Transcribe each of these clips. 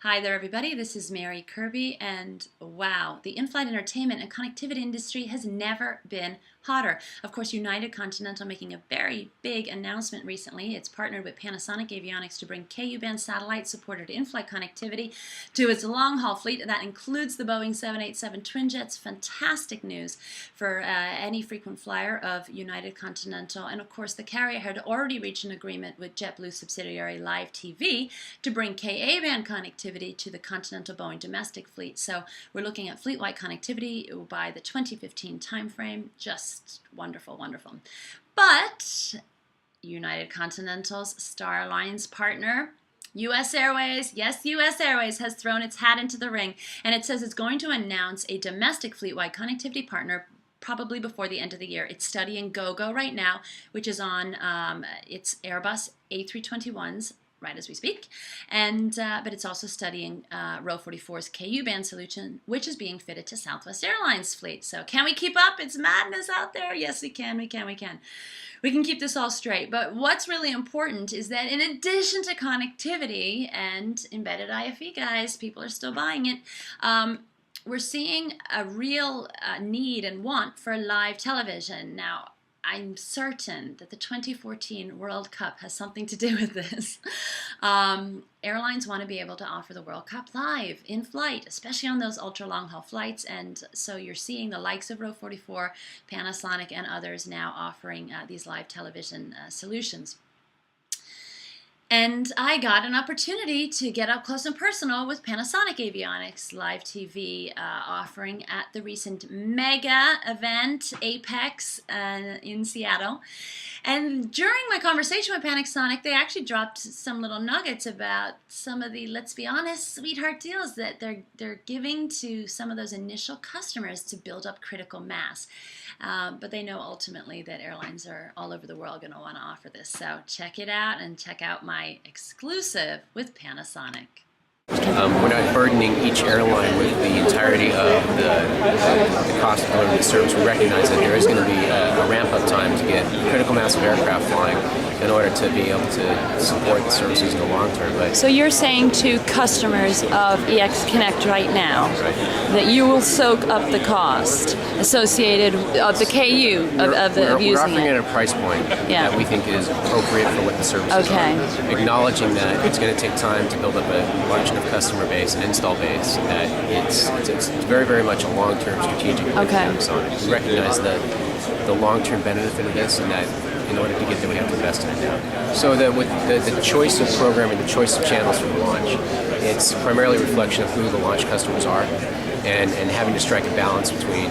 Hi there, everybody. This is Mary Kirby, and wow, the in-flight entertainment and connectivity industry has never been hotter. Of course, United-Continental making a very big announcement recently. It's partnered with Panasonic Avionics to bring Ku-band satellite-supported in-flight connectivity to its long-haul fleet. That includes the Boeing 787 twin jets. Fantastic news for any frequent flyer of United-Continental. And of course, the carrier had already reached an agreement with JetBlue subsidiary Live TV to bring Ka-band connectivity to the Continental Boeing domestic fleet. So we're looking at fleet-wide connectivity by the 2015 timeframe. Just wonderful, wonderful. But United-Continental's Star Alliance partner, U.S. Airways, yes, U.S. Airways has thrown its hat into the ring, and it says it's going to announce a domestic fleet-wide connectivity partner probably before the end of the year. It's studying GoGo right now, which is on its Airbus A321s right as we speak, and but it's also studying Row 44's Ku-band solution, which is being fitted to Southwest Airlines fleet. So can we keep up? It's madness out there. Yes, we can. We can keep this all straight. But what's really important is that in addition to connectivity and embedded IFE, guys, people are still buying it. We're seeing a real need and want for live television now. I'm certain that the 2014 World Cup has something to do with this. Airlines want to be able to offer the World Cup live, in flight, especially on those ultra long haul flights. And so you're seeing the likes of Row 44, Panasonic, and others now offering these live television solutions. And I got an opportunity to get up close and personal with Panasonic Avionics Live TV offering at the recent mega event, Apex, in Seattle. And during my conversation with Panasonic, they actually dropped some little nuggets about some of the, let's be honest, sweetheart deals that they're giving to some of those initial customers to build up critical mass. But they know ultimately that airlines are all over the world going to want to offer this. So check it out and check out my exclusive with Panasonic. We're not burdening each airline with the entirety of the cost of delivering the service. We recognize that there is going to be a ramp-up time to get critical mass of aircraft flying in order to be able to support the services in the long term. But so you're saying to customers of EX Connect right now that you will soak up the cost associated of the KU of using we're offering it at a price point that we think is appropriate for what the services are. Acknowledging that it's going to take time to build up a large enough customer base and install base that it's very, very much a long-term strategic with Panasonic. We recognize the long-term benefit of this, and that in order to get there, we have to invest in it now. So that with the choice of programming, the choice of channels for the launch, it's primarily a reflection of who the launch customers are, and having to strike a balance between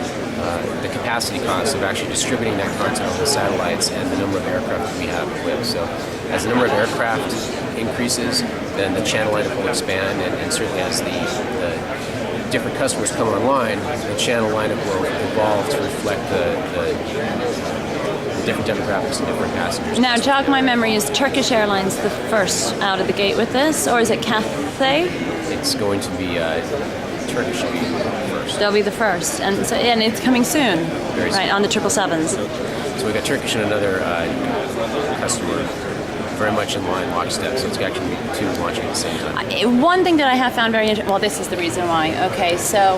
the capacity costs of actually distributing that content on the satellites and the number of aircraft that we have equipped. So as the number of aircraft increases, then the channel lineup will expand, and certainly as the different customers come online, the channel lineup will evolve to reflect the different demographics and different passengers. Now, jog my memory, is Turkish Airlines the first out of the gate with this, or is it Cathay? It's going to be Turkish will be first. They'll be the first, and it's coming soon, Very soon. Right, on the 777s. So we got Turkish and another customer very much in line, lockstep, so it's actually two launching at the same time. One thing that I have found very interesting, well, this is the reason why. Okay, so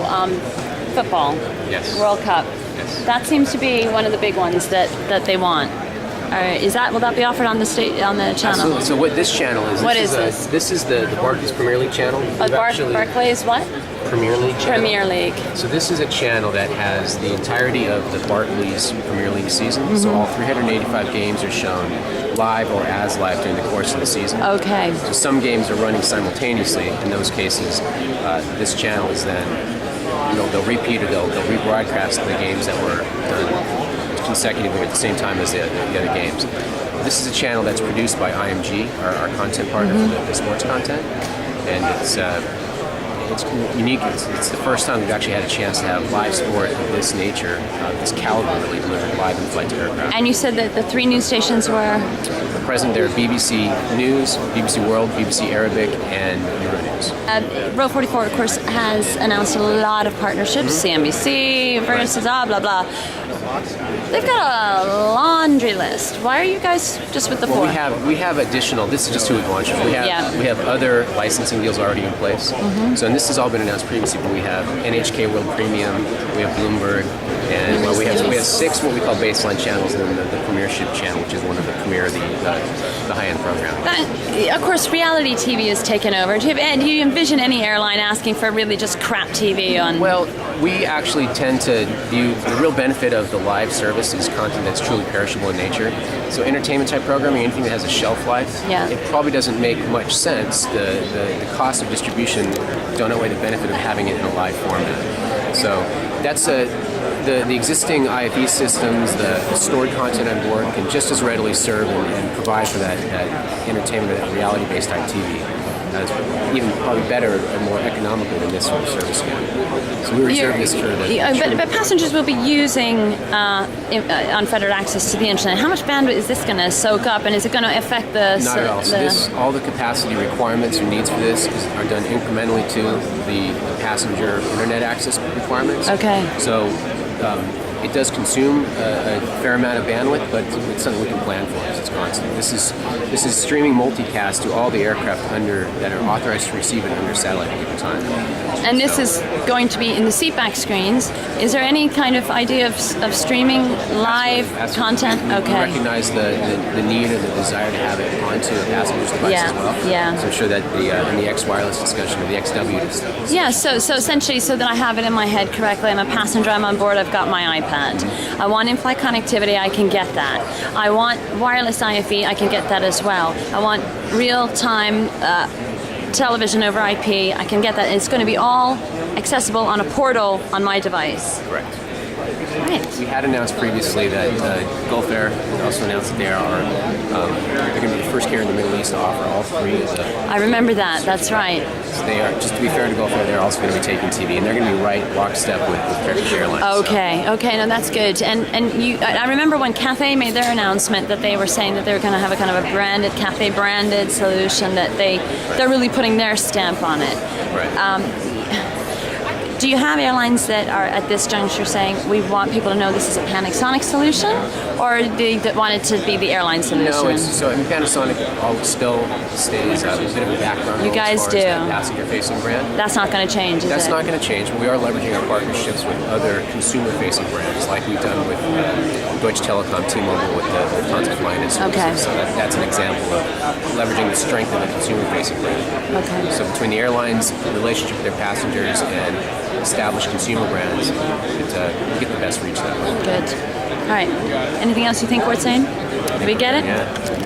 football, yes. World Cup. Yes. That seems to be one of the big ones that they want. Will that be offered on the channel? Absolutely. So what this channel is? What is this? This is the Barclays Premier League channel. Barclays what? Premier League channel. Premier League. So this is a channel that has the entirety of the Barclays Premier League season. Mm-hmm. So all 385 games are shown live or as live during the course of the season. Okay. So some games are running simultaneously. In those cases, this channel is then, they'll repeat or they'll rebroadcast the games that were done consecutively at the same time as the other games. This is a channel that's produced by IMG, our content partner for the sports content, and it's unique. It's the first time we've actually had a chance to have live sport of this nature, this caliber, really delivered live in flight to aircraft. And you said that the three news stations were? Present there, BBC News, BBC World, BBC Arabic, and Euronews. Row 44, of course, has announced a lot of partnersps, CNBC versus blah, blah, blah. They've got a laundry list. Why are you guys just with the Well, four? we have additional. This is just who we've launched. We have other licensing deals already in place. So, and this has all been announced previously. But we have NHK World Premium, we have Bloomberg, and we have 6 what we call baseline channels, and then the Premiership channel, which is one of the premier the high-end program. Of course, reality TV has taken over. Do you envision any airline asking for really just crap TV on? Well, we actually tend to view the real benefit of the live service is content that's truly perishable in nature. So entertainment type programming, anything that has a shelf life, it probably doesn't make much sense. The cost of distribution don't outweigh the benefit of having it in a live format. So that's the existing IFE systems, the stored content on board can just as readily serve and provide for that entertainment, that reality-based type TV. Even probably better and more economical than this sort of service can. So we reserve this for the... But passengers will be using unfettered access to the internet. How much bandwidth is this going to soak up, and is it going to affect the... Not at all. So all the capacity requirements or needs for this are done incrementally to the passenger internet access requirements. Okay. So it does consume a fair amount of bandwidth, but it's something we can plan for because it's constant. This is streaming multicast to all the aircraft that are authorized to receive it under satellite at a given time. And this is going to be in the seatback screens. Is there any kind of idea of streaming live content? Okay. We recognize the need and the desire to have it onto a passenger's device as well. Yeah. So I'm sure that in the X wireless discussion or the XW discussion. Yeah. So essentially, so that I have it in my head correctly, I'm a passenger. I'm on board. I've got my iPad. I want in-flight connectivity. I can get that. I want wireless IFE. I can get that as well. I want real-time television over IP. I can get that. It's going to be all accessible on a portal on my device. Correct. Right. We had announced previously that Gulf Air also announced that they're going to be the first carrier in the Middle East to offer all 3 of the... I remember that. That's right. So they are, just to be fair to Gulf Air, they're also going to be taking TV, and they're going to be right lockstep with Turkish Airlines. Okay. So. Okay. No, that's good. And I remember when Cathay made their announcement that they were saying that they were going to have a kind of a branded Cathay branded solution that they're really putting their stamp on it. Right. Do you have airlines that are at this juncture saying we want people to know this is a Panasonic solution, or do they want it to be the airline solution? No, Panasonic still stays a bit of a background. You guys do. Passenger-facing brand. That's not going to change, is That's it? not going to change. We are leveraging our partnerships with other consumer-facing brands, like we've done with Deutsche Telekom, T-Mobile, with the concept line and services. Okay. So that's an example of leveraging the strength of the consumer-facing brand. Okay. So between the airlines, the relationship with their passengers, and established consumer brands, we get the best reach that way. Good. All right. Anything else you think worth saying? Did we get it? Yeah.